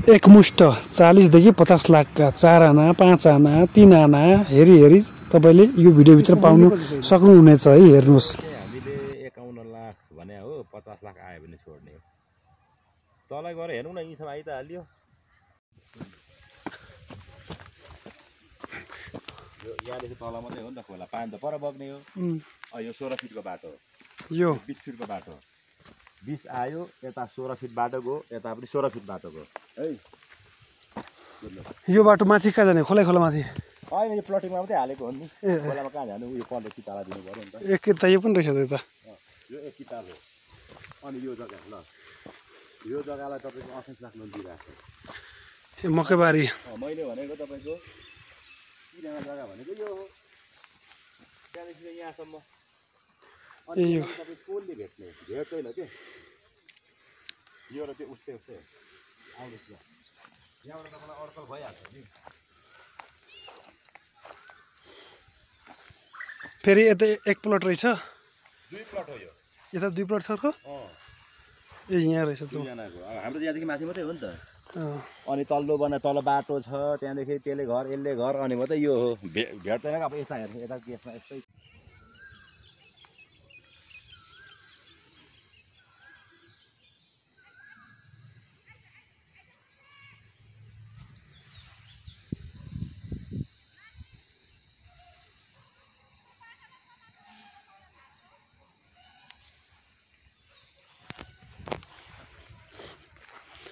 एकमुष्ट 40 देखि 50 लाखका 4 आना 5 आना 3 आना हेरी तपाईले यो भिडियोभित्र पाउनु सक्नुहुनेछ है। हेर्नुस् हामीले 51 लाख भने हो 50 लाख आयो भने छोड्ने हो। तलै गएर हेर्नु न यीसँग आइ त हाल्यो। यो यहाँदेखि तल मात्रै हो नि त खोला, पानी त पर बग्ने हो। यो 16 फिटको बाटो हो, यो 20 फिटको बाटो 20 आयो, यता 16 फिट बाटो गयो, यता पनि 16 फिट बाटो गयो है। यो बाटो माथि कहाँ जाने? खोला माथि होइन, यो प्लटिङमा मात्रै हालेको हो नि। खोलामा कहाँ जानु? उयो कले किताला दिनु पर्यो नि त। एक किता यो पनि रहेछ त। यो एक किताब हो। अनि यो जग्गा ल, यो जग्गालाई तपाईँको 28 लाख लोन दिइरहेको छ। मकैबारी मैले भनेको तपाईँको किनामा जग्गा भनेको यो हो, त्यहाँदेखि यहाँसम्म। अनि यो तपाईँ कोलले भेट्ने भेट्दैन के, यो र त्यो उस्तै आउनुहोस् ल, यहाँबाट तपाईँलाई अड्कल भइहाल्छ नि। फेरि यता एक प्लट रहेछ, 2 प्लट हो यो। यता 2 प्लट छ त। ए यहाँ रहेछ त। हाम्रो यहाँदेखि माथि मात्रै हो नि त। अनि तल्लो तल बाटो छ, त्यहाँदेखि त्यसले घर यसले घर, अनि मात्रै यो हो। भेट्दैन अब यता हेर्नु, यता केसमा यस्तै।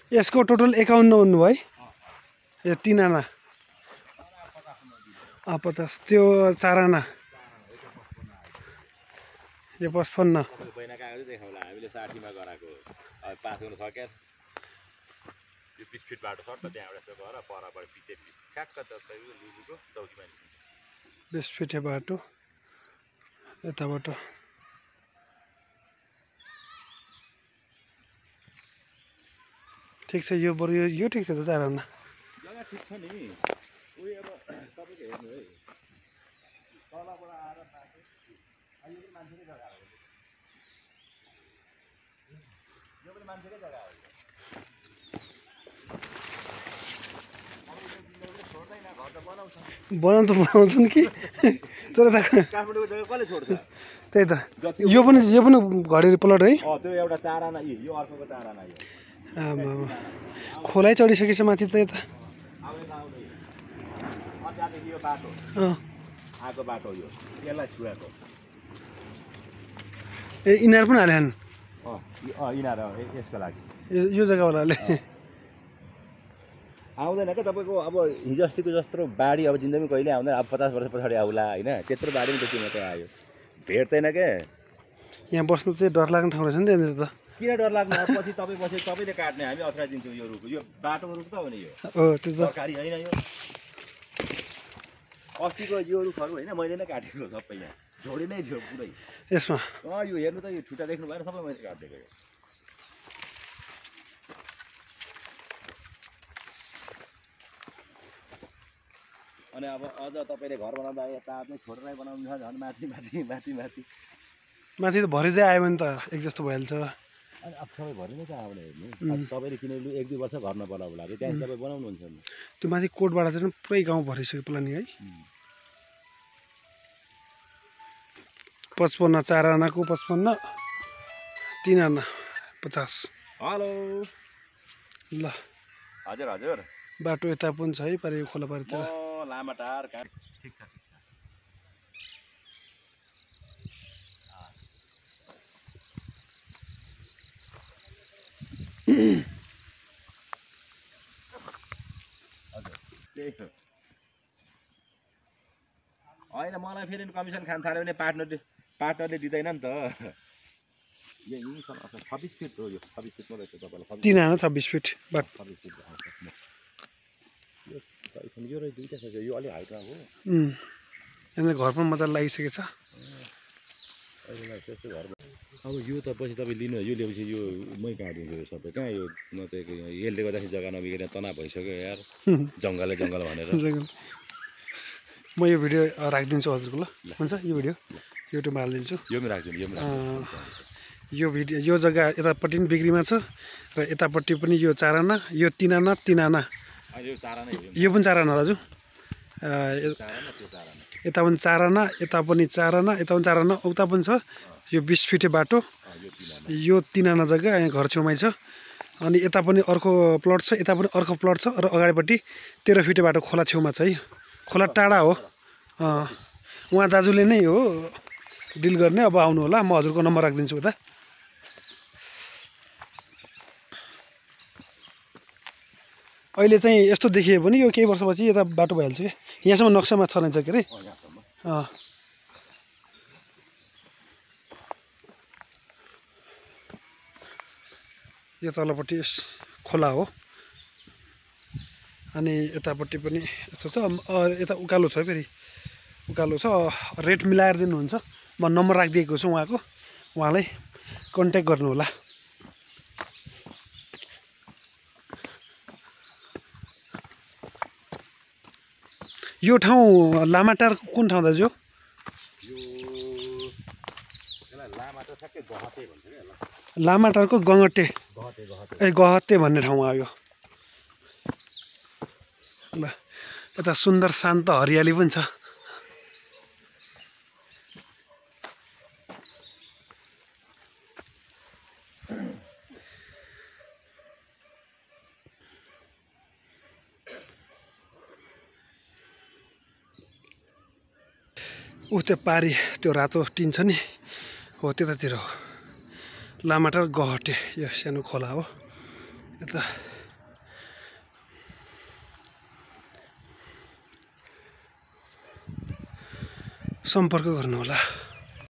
यसको टोटल 51 भन्नु भयो है। यो 3 आना 50, त्यो 4 आना यो 55। बहिना कागज देखाउला, हामीले 60 मा गराएको अब पास गर्न सक्या। यो 20 फिट बाटो छ त, त्यहाँबाट यसो गएर परबाट पिछे ठ्याक्क जस्तै लुबुको चौकी मान्छे 20 फिट बाटो यताबाट। ठिक छ, यो बरु यो ठिक छ त। 4 आना जग्गा ठिक छ नि। उयो अब तपाईँले हेर्नु है, तलबाट आएर बाटो यो पनि मान्छेकै जग्गा हो, यो पनि मान्छेकै जग्गा हो। बनाउँछन् कि तर त काठमाडौँको जग्गा कसले छोड्छ? त्यही त। यो पनि घडेरी प्लट है। त्यो एउटा 4 आना, यो अर्कोको 4 आना। यो खोलै चढिसकेछ माथि त यता। त्यहाँदेखि यो बाटो आएको बाटो, यो यसलाई छुएको। ए यिनीहरू पनि हालेन? यिनीहरू यसको लागि यो जग्गावालाले आउँदैन क्या तपाईँको। अब हिजो अस्तिको जस्तो बाढी अब जिन्दगी कहिले आउँदैन। अब 50 वर्ष पछाडि आउला होइन, त्यत्रो बाढी पनि त्यति मात्रै आयो, भेट्दैन क्या। यहाँ बस्नु चाहिँ डर लाग्ने ठाउँ रहेछ नि त्यहाँनिर त। किन डर लाग्नु? पछि तपाईँले काट्ने, हामी अथरा दिन्छौँ। यो रुख, यो बाटोको रुख त हो नि, यो त्यो त सरकारी होइन। यो अस्तिको यो रुखहरू होइन, मैले नै काटेको सबै। यहाँ झोडी नै थियो पुरै यसमा। यो हेर्नु त, यो ठुटा देख्नु भएन, सबै मैले काटिदिएको यो। अनि अब अझ तपाईँले घर बनाउँदा यता चाहिँ छोडेरै बनाउनु छ, झन् माथि त भरिँदै आयो भने त एक जस्तो भइहाल्छ। अनि अब सबै भरि नै त आउने हेर्नु। तपाईँले किन 1-2 वर्ष घर नबनाउनु लागि त्यहाँदेखि तपाईँ बनाउनुहुन्छ नि। त्यो माथि कोटबाट चाहिँ पुरै गाउँ भरिसक्यो प्लानिङ है। 55 4 आनाको 55, 3 आना 50। हेलो ल हजुर बाटो यता पनि छ है, पारि खोला पारितिर। लामाटार ठिक छ। त्यही हो होइन, मलाई फेरि कमिसन खान थाल्यो भने पार्टनरले दिँदैन नि त। यो 26 फिट हो, यो 26 फिटमा रहेछ तपाईँलाई। 3 आना 26 फिट बाटो। 26 फिट यो रहेछ, दुईवटा छ। यो अलिक हाइटमा हो। यहाँनिर घर पनि मजाले लागिसकेको छ। अब यो त पछि तपाईँ लिनु, यो ल्याएपछि यो मै काटिदिन्छु यो सबै। कहाँ यो न त यसले गर्दाखेरि जग्गा नबिग्रेर तनाव भइसक्यो यार, जङ्गल भनेर। म यो भिडियो राखिदिन्छु हजुरको, ल हुन्छ? यो भिडियो युट्युबमा हालिदिन्छु। यो पनि राखिदिनु, यो पनि राखिदिन्छु। यो जग्गा यतापट्टि पनि बिक्रीमा छ र यतापट्टि पनि यो 4 आना, यो 3 आना, 3 आना। अहिले यो 4 आना यो पनि 4 आना दाजु। 4 आना त्यो 4 आना। यता पनि 4 आना, यता पनि 4 आना, यता पनि 4 आना, उता पनि छ। यो 20 फिटे बाटो, यो 3 आना जग्गा यहाँ घर छेउमै छ। अनि यता पनि अर्को प्लट छ, यता पनि अर्को प्लट छ र अगाडिपट्टि 13 फिटे बाटो खोला छेउमा छ है। खोला टाढा हो। उहाँ दाजुले नै हो डिल गर्ने। अब आउनु होला, म हजुरको नम्बर राखिदिन्छु उता। अहिले चाहिँ यस्तो देखियो भने यो केही वर्षपछि यता बाटो भइहाल्छ क्या। यहाँसम्म नक्सामा छराइन्छ के अरे। यो तलपट्टि खोला हो अनि यतापट्टि पनि यस्तो छ। यता उकालो छ फेरि, उकालो छ। रेट मिलाएर दिनुहुन्छ। म नम्बर राखिदिएको छु उहाँको, उहाँलाई कन्ट्याक्ट गर्नु होला। यो ठाउँ लामाटार कुन ठाउँ दाजु? यो लामाटार ठ्याक्कै गहते भन्छ के ल। लामाटारको गङ्गटे, गहते भन्ने ठाउँमा आयो ल। यता सुन्दर शान्त हरियाली पनि छ। त्यो पारी त्यो रातो टिन छ नि, हो त्यतातिर हो लामाटार गहटे। यो सानो खोला हो। यता सम्पर्क गर्नु होला।